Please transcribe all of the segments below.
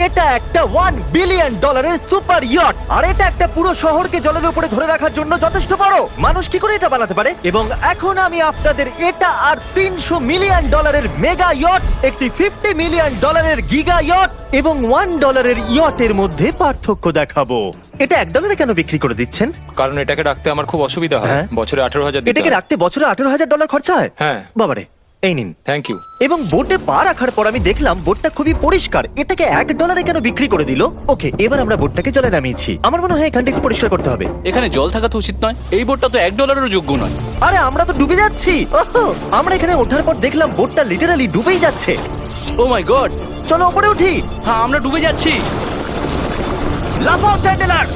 এটা একটা $1 billion super yacht, আর এটা একটা পুরো শহরকে জলের উপরে ধরে রাখার জন্য যথেষ্ট বড়। মানুষ কি করে এটা বানাতে পারে? এবং এখন আমি আপনাদের এটা আর $300 মিলিয়ন মেগা ইয়ট, একটি $50 মিলিয়ন গিগা ইয়ট এবং $1 ইয়টের মধ্যে পার্থক্য দেখাবো। এটা $1 কেন বিক্রি করে দিচ্ছেন? কারণ এটাকে রাখতে আমার খুব অসুবিধা হয়। হ্যাঁ। বছরে 18,000 দিতে এটাকে হয়। রাখতে বছরে $18,000 খরচা হয়? হ্যাঁ। বাবারে, এই নিন। Thank you. এবং বোটে পা রাখার পর আমি দেখলাম বোটটা খুবই পরিষ্কার। এটাকে $1 কেন বিক্রি করে দিল? ওকে, এবার আমরা বোটটাকে জলে নামিয়েছি। আমার মনে হয় এখানটা একটু পরিষ্কার করতে হবে। এখানে জল থাকা তো উচিত নয়। এই বোটটা তো $1 যোগ্য নয়। আরে আমরা তো ডুবে যাচ্ছি। ওহো, আমরা এখানে ওঠার পর দেখলাম বোটটা লিটারালি ডুবেই যাচ্ছে। ও মাই গড, চলো উপরে উঠি। হ্যাঁ আমরা ডুবে যাচ্ছি। লাফাও চ্যান্ডেলার।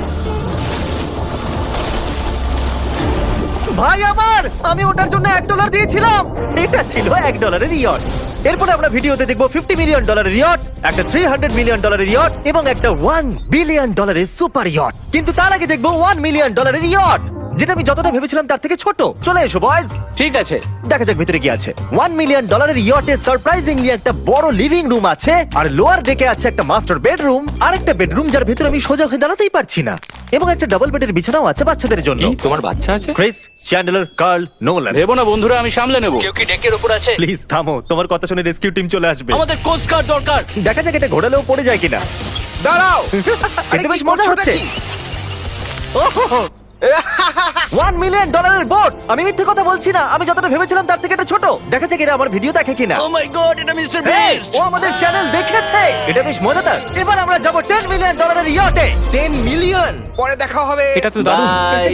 ভাই আমার, আমি ওটার জন্য $1 দিয়েছিলাম। এটা ছিল $1 ইয়ট। এরপরে আমরা ভিডিওতে দেখবো $50 মিলিয়ন ইয়ট, একটা $300 মিলিয়ন ইয়ট এবং একটা $1 বিলিয়ন সুপার ইয়ট। কিন্তু তার আগে দেখবো $1 মিলিয়ন ইয়ট, যেটা আমি যতটা ভেবেছিলাম তার থেকে ছোট। চলে এসো বয়স, ঠিক আছে, দেখা যাক ভিতরে কি আছে। $1 মিলিয়ন ইয়টে সারপ্রাইজিংলি একটা বড় লিভিং রুম আছে, আর লোয়ার ডেকে আছে একটা মাস্টার বেডরুম, আর একটা বেডরুম যার ভিতরে আমি সোজা হয়ে দাঁড়াতেই পারছি না, এবং একটা ডাবল বেডের বিছানাও আছে বাচ্চাদের জন্য। কি তোমার বাচ্চা আছে? ক্রিস, চ্যান্ডেলার, কার্ল, নোলান, ভেবো না বন্ধুরা, আমি সামলে নেব। কেউ কি ডেকের উপর আছে? প্লিজ থামো, তোমার কথা শুনে রেস্কিউ টিম চলে আসবে। আমাদের কোস্ট গার্ড দরকার। দেখা যাক এটা ঘোরালেও পড়ে যায় কিনা। দাঁড়াও। এতে বেশ মজা হচ্ছে। $1 মিলিয়ন বোট। আমি মিথ্যে কথা বলছি না, আমি যতটা ভেবেছিলাম তার থেকে এটা ছোট। দেখা যাক এটা আমার ভিডিও দেখে কিনা। ও মাই গড, এটা মিস্টার Hey, বিস্ট। ও আমাদের চ্যানেল দেখেছে। এটা বেশ মজাদার। এবার আমরা যাব $10 মিলিয়ন ইয়টে। 10 মিলিয়ন পরে দেখা হবে। এটা তো দারুণ। বাই।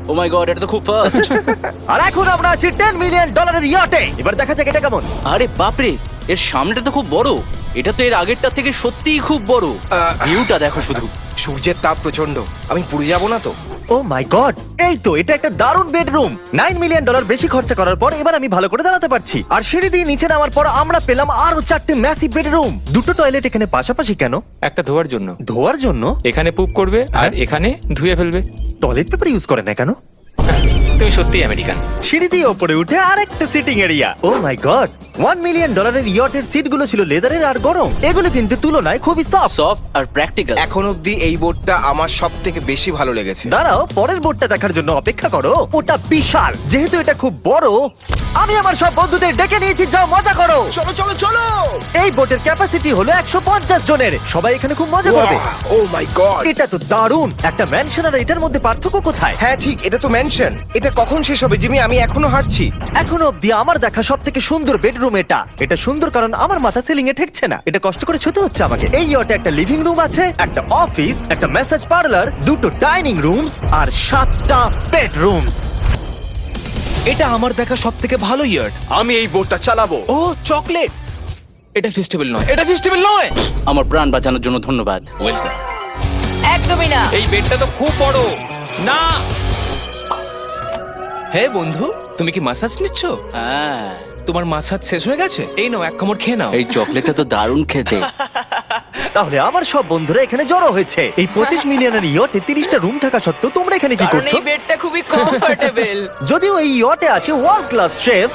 ও মাই গড, এটা তো খুব ফাস্ট। আর এখন আমরা আছি $10 মিলিয়ন ইয়টে। এবার দেখা যাক এটা কেমন। আরে বাপরে, এর সামনেটা তো খুব বড়। এটা তো এর আগেরটা থেকে সত্যিই খুব বড়। ভিউটা দেখো শুধু। সূর্যের তাপ প্রচন্ড, আমি পুড়ে যাব না তো? ও মাই গড, এই তো এটা একটা দারুণ বেডরুম। $9 মিলিয়ন বেশি খরচা করার পর এবার আমি ভালো করে দাঁড়াতে পারছি। আর সিঁড়ি দিয়ে নিচে নামার পর আমরা পেলাম আরো 4টে ম্যাসিভ বেডরুম। দুটো টয়লেট এখানে পাশাপাশি কেন? একটা ধোয়ার জন্য। ধোয়ার জন্য? এখানে পুপ করবে আর হ্যাঁ। এখানে ধুয়ে ফেলবে। টয়লেট পেপার ইউজ করে না কেন? তুমি সত্যি আমেরিকান। সিঁড়ি দিয়ে ওপরে উঠে আরেকটা sitting area. O my god, $1 million ইয়টের সিটগুলো ছিল লেদারের আর গরম। এগুলো কিন্তু তুলনায় খুবই সফট। সফট আর প্র্যাকটিক্যাল। এখন অবধি এই বোটটা আমার সব থেকে বেশি ভালো লেগেছে। দাঁড়াও, পরের বোর্ডটা দেখার জন্য অপেক্ষা করো। ওটা বিশাল। যেহেতু এটা খুব বড়, আমি আমার সব বন্ধুদের ডেকে নিয়েছি, যাও মজা করো। চলো চলো চলো। এই বোটের ক্যাপাসিটি হলো 150 জনের। সবাই এখানে খুব মজা করবে। ও মাই গড। এটা তো দারুণ। একটা ম্যানশন আর এটার মধ্যে পার্থক্য কোথায়? হ্যাঁ ঠিক, এটা তো মেনশন। এটা কখন শেষ হবে জিমি? আমি এখনো হাঁটছি। এখনো অব্দি আমার দেখা সব থেকে সুন্দর বেডরুম এটা। এটা সুন্দর কারণ আমার মাথা সিলিং এ ঠেকছে না। এটা কষ্ট করে ছুতে হচ্ছে আমাকে। এই ইয়টে একটা লিভিং রুম আছে, একটা অফিস, একটা ম্যাসাজ পার্লার, দুটো ডাইনিং রুমস আর 7টা বেডরুমস। এটা আমার দেখা সব থেকে ভালো ইয়ার্ড। আমি এই বোটটা চালাবো। ও চকলেট। এটা ফেস্টিভ্যাল নয়, এটা ফেস্টিভ্যাল নয়। আমার প্রাণ বাঁচানোর জন্য ধন্যবাদ। ওয়েলকাম। একদমই না। এই বেডটা তো খুব বড়। না, হে বন্ধু, তুমি কি মাসাজ নিচ্ছ? হ্যাঁ, তোমার মাসাজ শেষ হয়ে গেছে? এই নাও, এক কামড় খেয়ে নাও। এই চকলেটটা তো দারুণ খেতে। তাহলে আমার সব বন্ধুরা এখানে জড়ো হয়েছে। এই 25 মিলিয়নের ইয়টে 30টা রুম থাকা সত্ত্বেও তোমরা এখানে কি কারণ করছো? এই বেডটা খুবই কমফোর্টেবল। যদিও এই ইয়টে আছে ওয়ার্ল্ড ক্লাস শেফ,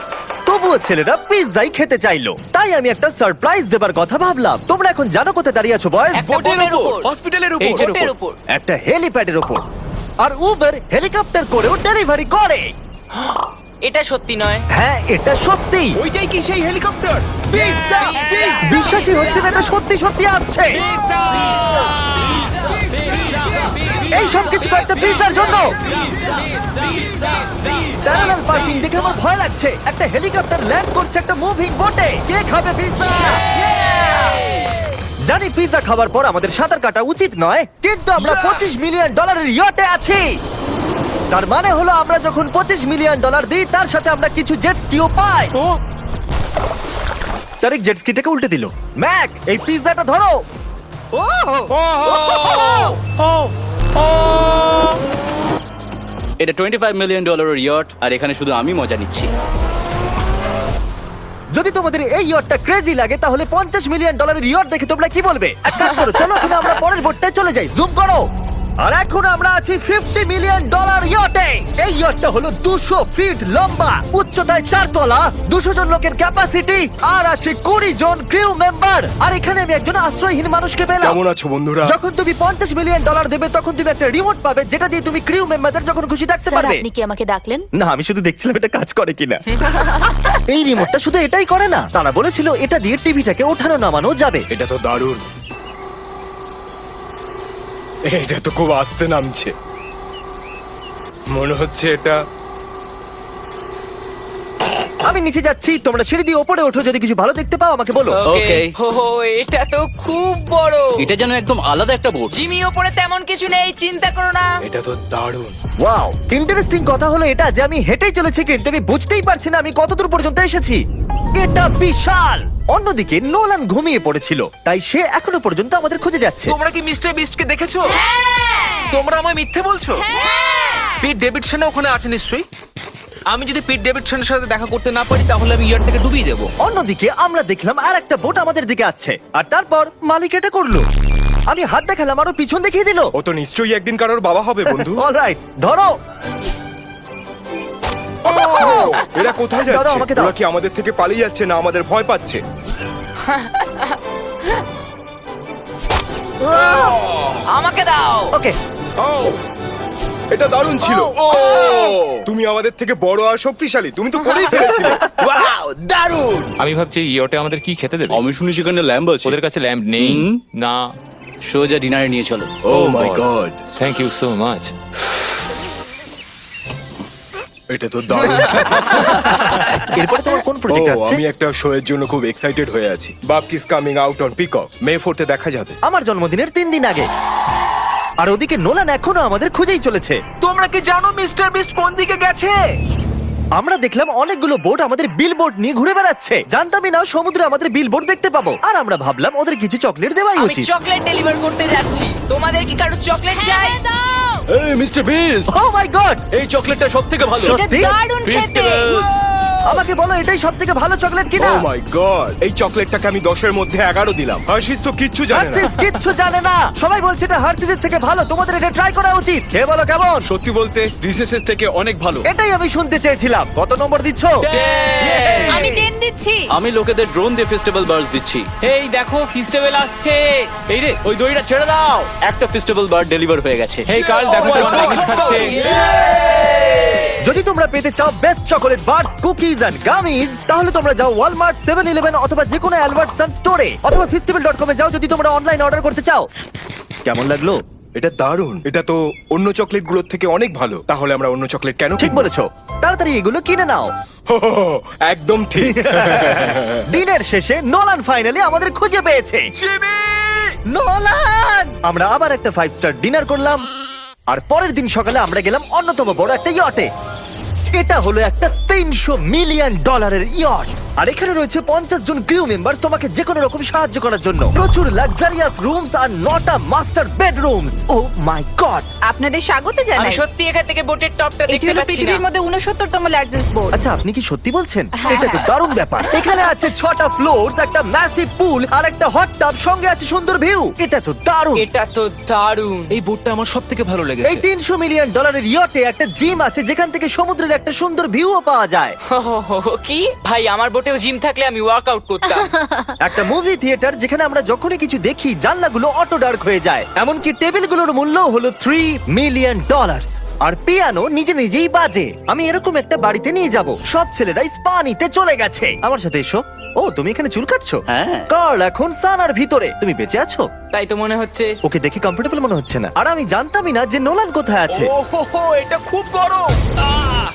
তবুও ছেলেরা পিৎজাই খেতে চাইলো। তাই আমি একটা সারপ্রাইজ দেবার কথা ভাবলাম। তোমরা এখন জানো কোথায় দাঁড়িয়ে আছো বয়স? একটা বোটের উপর, হসপিটালের এই উপর। যে বোটের উপর। একটা হেলিপ্যাডের ওপর। আর উবার হেলিকপ্টার করেও ডেলিভারি করে। এটা সত্যি নয়। হ্যাঁ, এটা সত্যি। ওইটাই কি সেই হেলিকপ্টার? Pizza, pizza. বিশ্বাসই হচ্ছে না এটা সত্যি সত্যি আসছে। এই সব কিছু একটা পিৎজার জন্য। প্যারালাল পার্কিং দেখে আমার ভয় লাগছে। একটা হেলিকপ্টার ল্যান্ড করছে একটা মুভিং বোটে। কে খাবে পিৎজা? জানি পিৎজা খাবার পর আমাদের সাঁতার কাটা উচিত নয়, কিন্তু আমরা $25 মিলিয়ন ইয়টে আছি। তার মানে হলো আমরা যখন $25 মিলিয়ন দিই, তার সাথে আমরা কিছু জেট স্কিও পাই। তারিক জেট স্কিটাকে উল্টে দিল। ম্যাক, এই পিৎজাটা ধরো। এটা $25 মিলিয়ন ইয়ট, আর এখানে শুধু আমি মজা নিচ্ছি। যদি তোমাদের এই ইয়টটা ক্রেজি লাগে, তাহলে $50 মিলিয়ন ইয়ট দেখে তোমরা কি বলবে? এক কাজ করো, চলো এখন আমরা পরের বোটটায় চলে যাই। জুম করো। আর এখন আমরা আছি $50 মিলিয়ন ইয়টে। এই ইয়টটা হলো 200 ফিট লম্বা, উচ্চতায় 4 তলা, 200 জন লোকের ক্যাপাসিটি, আর আছে 20 জন ক্রিউ মেম্বার। আর এখানে আমি একজন আশ্রয়হীন মানুষকে পেলাম। কেমন আছো বন্ধুরা? যখন তুমি $50 মিলিয়ন দেবে তখন তুমি একটা রিমোট পাবে, যেটা দিয়ে তুমি ক্রিউ মেম্বারদের যখন খুশি ডাকতে স্যার পারবে। আপনি কি আমাকে ডাকলেন? না, আমি শুধু দেখছিলাম এটা কাজ করে কিনা। এই রিমোটটা শুধু এটাই করে না, তারা বলেছিল এটা দিয়ে টিভিটাকে ওঠানো নামানো যাবে। এটা তো দারুণ। এটা তো খুব আস্তে নামছে, মনে হচ্ছে এটা। আমি নিচে যাচ্ছি, তোমরা সিঁড়ি দিয়ে ওপরে ওঠো, যদি কিছু ভালো দেখতে পাও আমাকে বলো। ওকে। ও এটা তো খুব বড়। এটা যেন একদম আলাদা একটা বোর্ড। জিমি ওপরে তেমন কিছু নেই, চিন্তা করো না। এটা তো দারুণ। ওয়াও, ইন্টারেস্টিং কথা হলো এটা যে আমি হেঁটেই চলেছি, কিন্তু আমি বুঝতেই পারছি না আমি কতদূর পর্যন্ত এসেছি। এটা বিশাল। অন্যদিকে নোলান ঘুমিয়ে পড়েছিল, তাই সে এখনো পর্যন্ত আমাদের খুঁজে যাচ্ছে। তোমরা কি মিস্টার বিস্টকে দেখেছো? তোমরা আমায় মিথ্যে বলছো? পিট ডেভিডসন ওখানে আছে নিশ্চয়ই। আমি যদি পিট ডেভিডসনের সাথে দেখা করতে না পারি তাহলে আমি ইয়ারটাকে ডুবিয়ে দেবো। অন্যদিকে আমরা দেখলাম আর একটা বোট আমাদের দিকে আসছে, আর তারপর মালিক এটা করলো। আমি হাত দেখালাম, আরো পিছন দেখিয়ে দিল। ও তো নিশ্চয়ই একদিন কারোর বাবা হবে বন্ধু। অলরাইট, ধরো। এরা কোথায় দাদা, যাচ্ছে? আমাকে দাও। ওরা কি আমাদের থেকে পালিয়ে যাচ্ছে না আমাদের ভয় পাচ্ছে? আমাকে দাও। ওকে, ও এটা দারুণ ছিল। ও, তুমি আমাদের থেকে বড় আর শক্তিশালী, তুমি তো করেই ফেলেছিলে। ওয়াও, দারুণ। আমি ভাবছি ইয়োটে আমাদের কি খেতে দেবে। আমি শুনি সেখানে ল্যাম্ব আছে। ওদের কাছে ল্যাম্প নেই। হুম। না। সোজা ডিনারে নিয়ে চলো। Oh my god, thank you so much. এটা তো দারুণ। এরপরে তোমার কোন ও, প্রজেক্ট আছে? আমি একটা শো এর জন্য খুব এক্সাইটেড হয়ে আছি। Bupkis coming out on Peacock, May 4 তে দেখা যাবে। আমার জন্মদিনের 3 দিন আগে। আর ওদিকে নোলান এখনো আমাদের খুঁজেই চলেছে। তোমরা কি জানো মিস্টার বিস্ট কোন দিকে গেছে? আমরা দেখলাম অনেকগুলো বোট আমাদের বিলবোর্ড নিয়ে ঘুরে বেড়াচ্ছে। জানতামই না সমুদ্রে আমাদের বিলবোর্ড দেখতে পাবো। আর আমরা ভাবলাম ওদের কিছু চকলেট দেওয়াই আমি উচিত। চকলেট ডেলিভার করতে যাচ্ছি। তোমাদের কি কারো চকলেট চাই? এই mister beast, O my god, এই চকলেটটা সবথেকে ভালো। এটা সত্যি? দারুণ খেতে। ফেস্টিভ্যালস। আমাকে বলো এটাই সবথেকে ভালো চকলেট কিনা? ও মাই গড, এই চকলেটটাকে আমি 10 এর মধ্যে 11 দিলাম। হার্শিস তো কিচ্ছু জানে না। হার্সিস কিচ্ছু জানে না। সবাই বলছে এটা হার্সিসের থেকে ভালো, তোমাদের এটা ট্রাই করা উচিত। খেয়ে বলো কেমন। সত্যি বলতে রিসেসেস থেকে অনেক ভালো। এটাই আমি শুনতে চেয়েছিলাম। কত নম্বর দিচ্ছ? আমি 10 দিচ্ছি। আমি লোকেদের ড্রোন দিয়ে ফেস্টিভ্যাল বার্স দিচ্ছি। এই দেখো ফেস্টিভ্যাল আসছে। এই রে। ওই দড়িটা ছেড়ে দাও। একটা ফেস্টিভ্যাল বার্ড ডেলিভার হয়ে গেছে। হেই কার্ল, দেখো Oh my জন God. ম্যাগিস খাচ্ছে। যদি তোমরা পেতে চাও best chocolate bars, cookies and gummies, তাহলে তোমরা যাও ওয়ালমার্ট, 7-Eleven অথবা যে কোনো অ্যালবার্টসন স্টোরে, অথবা festival.com এ যাও যদি তোমরা অনলাইন অর্ডার করতে চাও। কেমন লাগলো? এটা দারুণ। এটা তো অন্য চকলেটগুলোর থেকে অনেক ভালো। তাহলে আমরা অন্য চকলেট কেন ঠিক কিনবো? বলেছো, তাড়াতাড়ি এগুলো কিনে নাও। হো, হো, হো, একদম ঠিক। দিনের শেষে নোলান ফাইনালি আমাদের খুঁজে পেয়েছে। নোলান! আমরা আবার একটা 5 স্টার ডিনার করলাম, আর পরের দিন সকালে আমরা গেলাম অন্যতম বড় একটা ইয়টে। এটা হলো একটা $300 মিলিয়ন ইয়ট, আর এখানে রয়েছে 50 জন ক্রিউ মেম্বার তোমাকে যে কোনো রকম সাহায্য করার জন্য। প্রচুর luxurious rooms R 9টা master bedrooms. O my god! আপনাদের স্বাগত আমি জানাই। সত্যি এখান থেকে বোটের টপটা এটি দেখতে হলো পাচ্ছি না। পৃথিবীর মধ্যে 69তম লার্জেস্ট বোর্ড। আচ্ছা, আপনি কি সত্যি বলছেন? হ্যাঁ। এটা তো দারুণ ব্যাপার। এখানে আছে 6টা ফ্লোরস, একটা ম্যাসিভ পুল আর একটা হট টাব, সঙ্গে আছে সুন্দর ভিউ। এটা তো দারুণ। এটা তো দারুণ। এই বোটটা আমার সবথেকে ভালো এই লেগেছে। $300 মিলিয়ন ইয়টে একটা জিম আছে, যেখান থেকে সমুদ্রের একটা সুন্দর ভিউও পাওয়া যায়। কি ভাই, আমার বোটেও জিম থাকলে আমি ওয়ার্কআউট করতাম। একটা মুভি থিয়েটার, যেখানে আমরা যখনই কিছু দেখি জানলাগুলো অটো ডার্ক হয়ে যায়। এমনকি টেবিলগুলোর মূল্য হলো $3 মিলিয়ন। আর পিয়ানো নিজে নিজেই বাজে। আমি এরকম একটা বাড়িতে নিয়ে যাব। সব ছেলেরাই স্পা নিতে চলে গেছে। আমার সাথে এসো। ও, তুমি এখানে চুল কাটছো? হ্যাঁ। কার্ল এখন সানার ভিতরে। তুমি বেঁচে আছো? তাই তো মনে হচ্ছে। ওকে দেখে কমফোর্টেবল মনে হচ্ছে না। আর আমি জানতামই না যে নোলান কোথায় আছে। ও হো হো, এটা খুব গরম।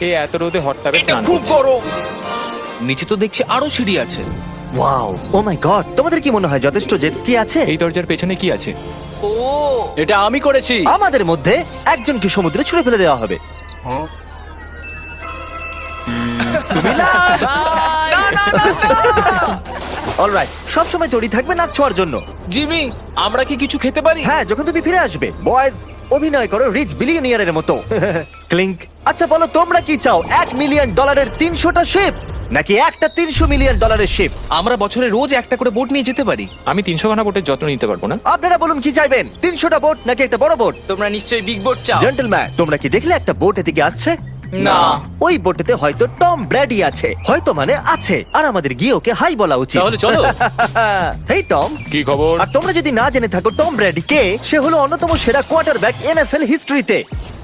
এই এত রোদে হট টাবে এটা স্নান খুব করছে। গরম। নিচে তো দেখছি আরো সিঁড়ি আছে। Wow, O my god! তোমাদের কি মনে হয় যথেষ্ট জেট স্কি আছে? এই দরজার পেছনে কি আছে? ও এটা আমি করেছি। আমাদের মধ্যে একজনকে সমুদ্রে ছুঁড়ে ফেলে দেওয়া হবে। তুমি লাভ। অলরাইট, সব সময় তৈরি থাকবে নাচ ছোঁয়ার জন্য। জিমি, আমরা কি কিছু খেতে পারি? হ্যাঁ, যখন তুমি ফিরে আসবে। বয়েজ, অভিনয় করো রিচ বিলিয়নিয়ারের মতো। ক্লিংক। আচ্ছা বলো, তোমরা কি চাও? $1 মিলিয়ন 300টা শিপ, নাকি একটা $300 মিলিয়ন শিপ? আমরা বছরে রোজ একটা করে বোট নিয়ে যেতে পারি। আমি 300 খানা বোটের যত্ন নিতে পারবো না। আপনারা বলুন কি চাইবেন, 300টা বোট নাকি একটা বড় বোট? তোমরা নিশ্চয়ই বিগ বোট চাও। জেন্টলম্যান, তোমরা কি দেখলে একটা বোট এদিকে আসছে? না। ওই বোটেতে হয়তো টম ব্র্যাডি আছে, হয়তো মানে আছে, আর আমাদের গিয়ে ওকে হাই বলা উচিত। তাহলে চলো। হেই টম। কি খবর? আর তোমরা যদি না জেনে থাকো টম ব্র্যাডি কে, সে হলো অন্যতম সেরা কোয়ার্টারব্যাক NFL হিস্ট্রিতে।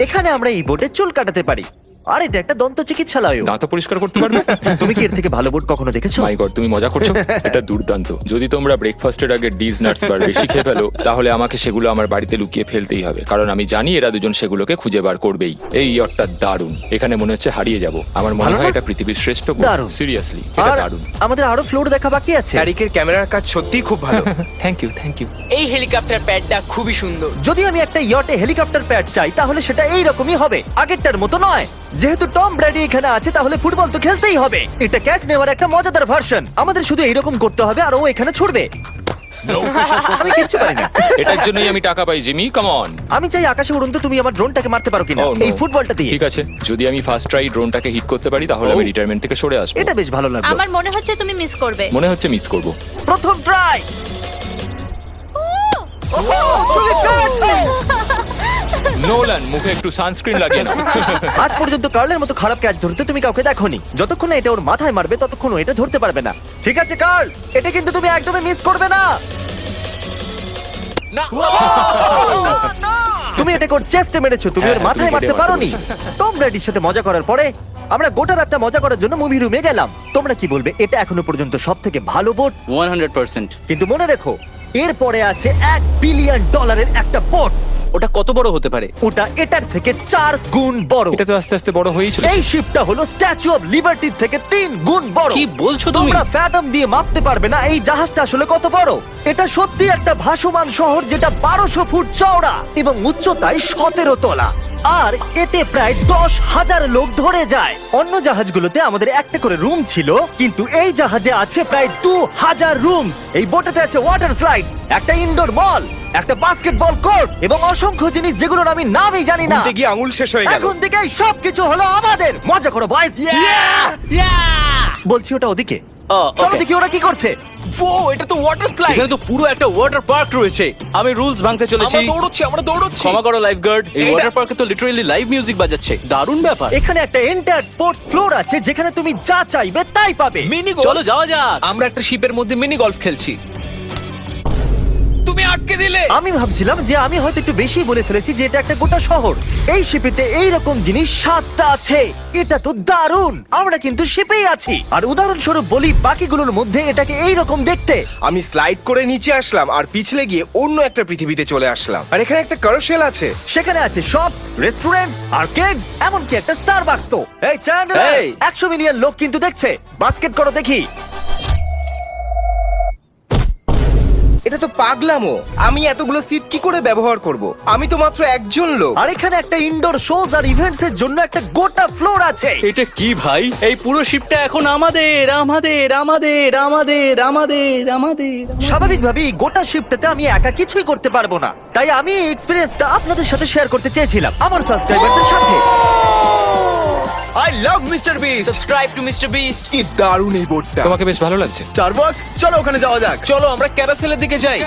এখানে আমরা এই বোটে চুল কাটাতে পারি, আর এটা একটা দন্ত চিকিৎসালয়। দাঁত পরিষ্কার করতে পারবে? তুমি কি এর থেকে ভালো বোট কখনো দেখেছো? মাই গড, তুমি মজা করছো? এটা দুর্দান্ত। যদি তোমরা ব্রেকফাস্টের আগে ডিজ নাটস বার বেশি খেয়ে ফেলো, তাহলে আমাকে সেগুলো আমার বাড়িতে লুকিয়ে ফেলতেই হবে, কারণ আমি জানি এরা দুজন সেগুলোকে খুঁজে বার করবেই। এই ইয়টটা দারুণ, এখানে মনে হচ্ছে হারিয়ে যাব। আমার মনে ভালো হয় না? এটা পৃথিবীর শ্রেষ্ঠ দারুণ। সিরিয়াসলি, এটা আর দারুণ। আমাদের আরো ফ্লোর দেখা বাকি আছে। ট্যারিকের ক্যামেরার কাজ সত্যিই খুব ভালো। Thank you, thank you. এই হেলিকপ্টার প্যাডটা খুবই সুন্দর। যদি আমি একটা ইয়টে হেলিকপ্টার প্যাড চাই, তাহলে সেটা এইরকমই হবে, আগেরটার মতো নয়। যেহেতু টম ব্র্যাডি এখানে আছে, তাহলে ফুটবল তো খেলতেই হবে। এটা ক্যাচ নেওয়ার একটা মজাদার ভার্সন। আমাদের শুধু এইরকম করতে হবে, আর ও এখানে ছুটবে। আমি কিচ্ছু পারি না। এটার জন্যই আমি টাকা পাই, জিমি, কাম অন। আমি চাই আকাশে উড়ুন, তো তুমি আমার ড্রোনটাকে মারতে পারো কিনা Oh, no. এই ফুটবলটা দিয়ে। ঠিক আছে, যদি আমি ফার্স্ট ট্রাই ড্রোনটাকে হিট করতে পারি, তাহলে আমি রিটায়ারমেন্ট থেকে সরে আসবো। এটা বেশ ভালো লাগলো। আমার মনে হচ্ছে তুমি মিস করবে। মনে হচ্ছে মিস করব। প্রথম ট্রাই। তুমি পেরেছো। নোলান, মুখে একটু সানস্ক্রিন লাগিয়ে নাও। আজ পর্যন্ত কার্লের মতো খারাপ ক্যাচ ধরতে তুমি কাউকে দেখোনি। যতক্ষণ না এটা ওর মাথায় মারবে, ততক্ষণ ও এটা ধরতে পারবে না। ঠিক আছে কার্ল, এটা কিন্তু তুমি একদমই মিস করবে না। তুমি এটা ওর চেস্টে মেরেছো, তুমি ওর হ্যাঁ, মাথায় তুমি মারতে কেটে পারোনি। টম ব্র্যাডির সাথে মজা করার পরে আমরা গোটা রাতটা মজা করার জন্য মুভি রুমে গেলাম। তোমরা কি বলবে, এটা এখনো পর্যন্ত সব থেকে ভালো বোট? 100%। কিন্তু মনে রেখো, এরপরে আছে $1 বিলিয়ন একটা বোট। ওটা কত বড় হতে পারে? ওটা এটার থেকে 4 গুণ বড়। এটা তো আস্তে আস্তে বড় হয়েই চলেছে। এই শিপটা হলো স্ট্যাচু অফ লিবার্টির থেকে 3 গুণ বড়। কি বলছো তুমি? তোমরা ফ্যাথম দিয়ে মাপতে পারবে না এই জাহাজটা আসলে কত বড়। এটা সত্যি একটা ভাসমান শহর, যেটা 1200 ফুট চওড়া এবং উচ্চতায় 17 তলা। আর এতে প্রায় 10,000 লোক ধরে যায়। অন্য জাহাজগুলোতে আমাদের একটা করে রুম ছিল, কিন্তু এই জাহাজে আছে প্রায় 2000 রুমস। এই বোটেতে আছে ওয়াটার স্লাইডস, একটা ইনডোর মল, একটা বাস্কেটবল কোর্ট এবং অসংখ্য জিনিস যেগুলোর আমি নামই জানি না। ঘুরতে গিয়ে আঙুল শেষ হয়ে গেল। এখন থেকে সবকিছু হলো আমাদের। মজা করো বয়স। বলছি ওটা ওদিকে। চলো দেখি ওরা কি করছে। ও, এটা তো ওয়াটার স্লাইড। এখানে তো পুরো একটা ওয়াটার পার্ক রয়েছে। আমি রুলস ভাঙতে চলেছি। আমরা দৌড়চ্ছি। ক্ষমা করো লাইফগার্ড। এই এটা- ওয়াটার পার্কে তো লিটারালি লাইভ মিউজিক বাজাচ্ছে। দারুণ ব্যাপার। এখানে একটা এন্টায়ার স্পোর্টস ফ্লোর আছে, যেখানে তুমি যা চাইবে তাই পাবে। মিনি চলো যাওয়া যাক। আমরা একটা শিপের মধ্যে মিনি গলফ খেলছি। তুমি আটকে দিলে। আমি ভাবছিলাম যে আমি হয়তো একটু বেশি বলে ফেলেছি, যে এটা একটা গোটা শহর। এই শিপেতে এইরকম জিনিস 7টা আছে। এটা তো দারুণ। আমরা কিন্তু শিপেই আছি। আর উদাহরণস্বরূপ বলি, বাকিগুলোর মধ্যে এটাকে এইরকম দেখতে। আমি স্লাইড করে নিচে আসলাম আর পিছলে গিয়ে অন্য একটা পৃথিবীতে চলে আসলাম। আর এখানে একটা ক্যারোসেল আছে। সেখানে আছে শপস, রেস্টুরেন্টস, আর্কেডস, এমনকি একটা স্টারবাকসও। এই চ্যান্ডলার, এই। 100 মিলিয়ন লোক কিন্তু দেখছে। বাস্কেট করো দেখি। এটা তো পাগলামো। আমি এতগুলো সিট কি করে ব্যবহার করব? আমি তো মাত্র একজন লোক। আর এখানে একটা ইনডোর শোজ আর ইভেন্টস এর জন্য একটা গোটা ফ্লোর আছে। এটা কি ভাই? এই পুরো শিপটা এখন আমাদের আমাদের আমাদের আমাদের আমাদের আমাদের স্বাভাবিকভাবেই গোটা শিফটটাতে আমি একা কিছুই করতে পারবো না, তাই আমি এই এক্সপেরিয়েন্সটা আপনাদের সাথে শেয়ার করতে চেয়েছিলাম, আমার সাবস্ক্রাইবারদের সাথে। I love mister beast. Subscribe to mister beast. কি দারুণ এই বোটটা। তোমাকে বেশ ভালো লাগছে। স্টারবাকস, চলো ওখানে যাওয়া যাক। চলো আমরা ক্যারাসেলের দিকে যাই।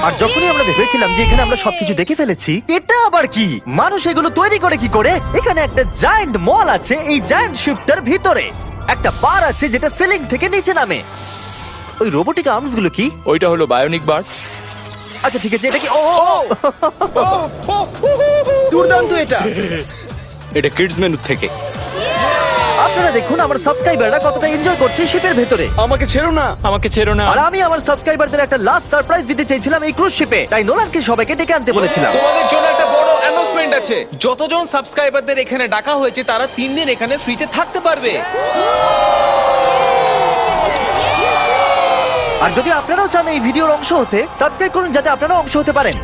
আর যখনই আমরা ভেবেছিলাম যে এখানে আমরা সবকিছু দেখে ফেলেছি, এটা আবার কি? মানুষ এগুলো তৈরি করে কি করে? এখানে একটা জায়ান্ট মল আছে এই জায়ান্ট শিফটার ভিতরে। একটা বার আছে যেটা সিলিং থেকে নিচে নামে। ওই রোবোটিক আর্মস গুলো কি? ওইটা হলো বায়োনিক বার। আচ্ছা ঠিক আছে, এটা কি? ও দুর্দান্ত এটা। এটা কিডস মেনু থেকে। আপনারা দেখুন আমার সাবস্ক্রাইবাররা কতটা এনজয় করছে শিপের ভেতরে। আমাকে ছেড়ো না। আমাকে ছেড়ো না। আর আমি আমার সাবস্ক্রাইবারদের একটা লাস্ট সারপ্রাইজ দিতে চাইছিলাম এই ক্রুজ শিপে, তাই নোলানকে সবাইকে ডেকে আনতে বলেছিলাম। তোমাদের জন্য একটা বড় অ্যানাউন্সমেন্ট আছে। যতজন সাবস্ক্রাইবারদের এখানে ডাকা হয়েছে, তারা 3 দিন এখানে ফ্রিতে থাকতে পারবে। আর যদি আপনারাও চান এই ভিডিওর অংশ হতে, সাবস্ক্রাইব করুন যাতে আপনারাও অংশ হতে পারেন।